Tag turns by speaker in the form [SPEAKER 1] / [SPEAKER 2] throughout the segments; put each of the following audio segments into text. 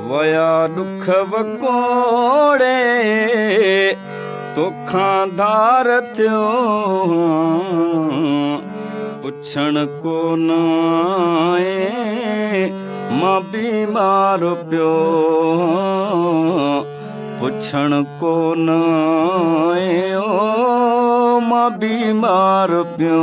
[SPEAKER 1] वया दुख वकोड़े तोखां धार थियो पुछण को न आए मां बीमार पियो पुछण को न आए ओ मां बीमार पियो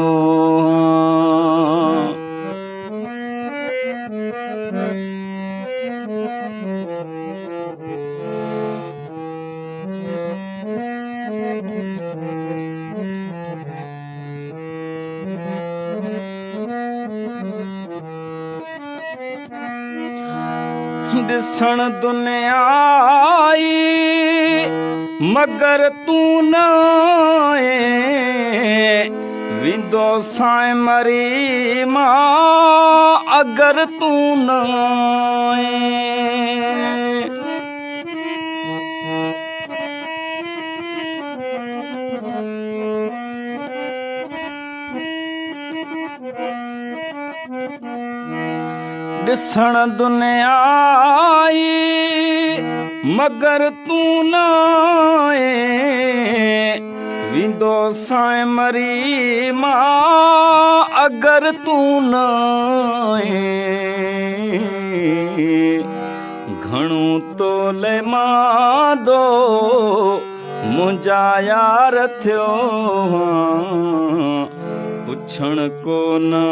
[SPEAKER 1] ॾिसण दुनिया आई मगर तू न आए विंदो साए मरी मां अगर तू न आए ॾिसण दुनिया आई मगर तू न आए विंदो साए मरी मां अगर तू न आए घणो तोले मांदो मुंहिंजा यार थियो पुछण को न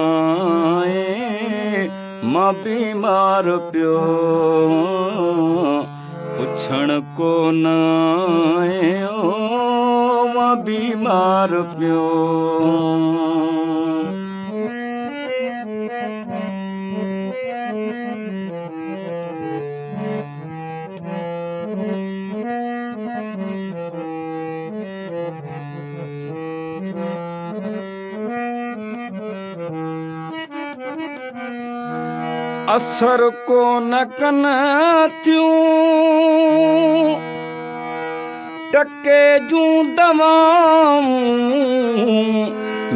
[SPEAKER 1] आए मां बीमार पियो पुछण को न आए ओ मां बीमार पियो असर को न कन थियूं टके जूं दवाऊं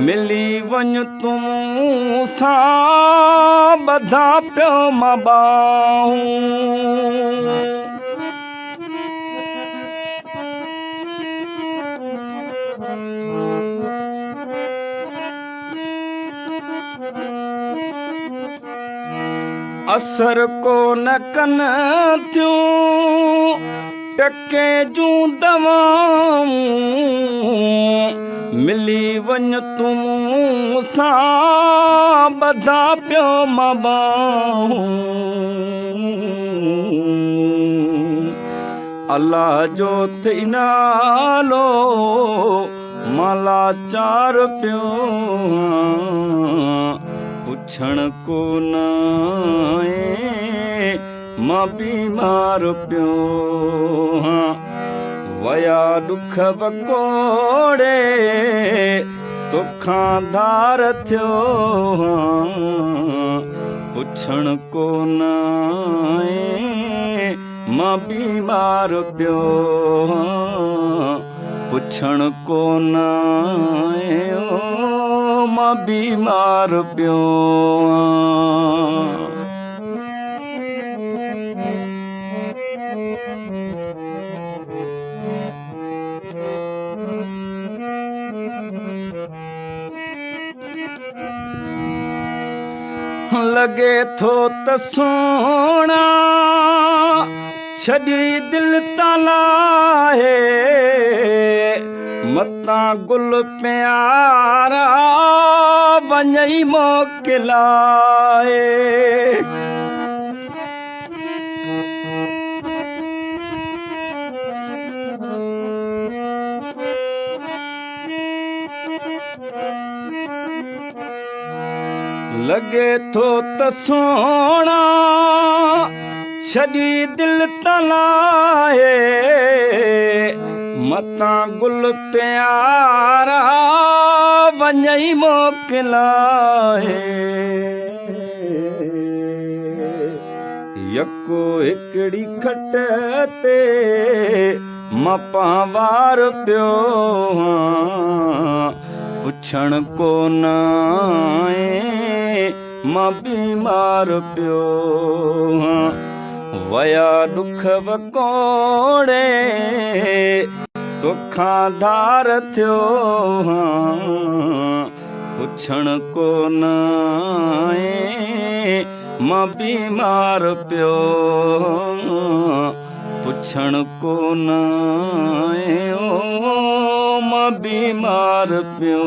[SPEAKER 1] मिली वञ तूं सां ॿधा पियो मां ॿाहूं असर को न कन थियूं टके जूं दवाऊं मिली वञ तूं सां ॿधा पियो मां ॿाहूं अल्लाह जो थई नालो मां लाचार पियो पुछण को न आए मां बीमार पियो वया दुख वकोड़े तोखां धार थियो पुछण को न आए मां बीमार पियो पुछण को न आए ओ मां बीमार पियो लगे थो त सोना छॾी दिल तलाहे मतां गुल प्यारा वञई मोकिलाए लगे थो त सोना छॾी दिल तलाहे मतां गुल प्यारा वञई मोकिलाए यको हिकिड़ी खट ते मां पावार पियो पुछण को न आए मां बीमार पियो वया दुख वकोड़े तुखां धार थियो पुछण को न मां बीमार पियो पुछण को न मां बीमार पियो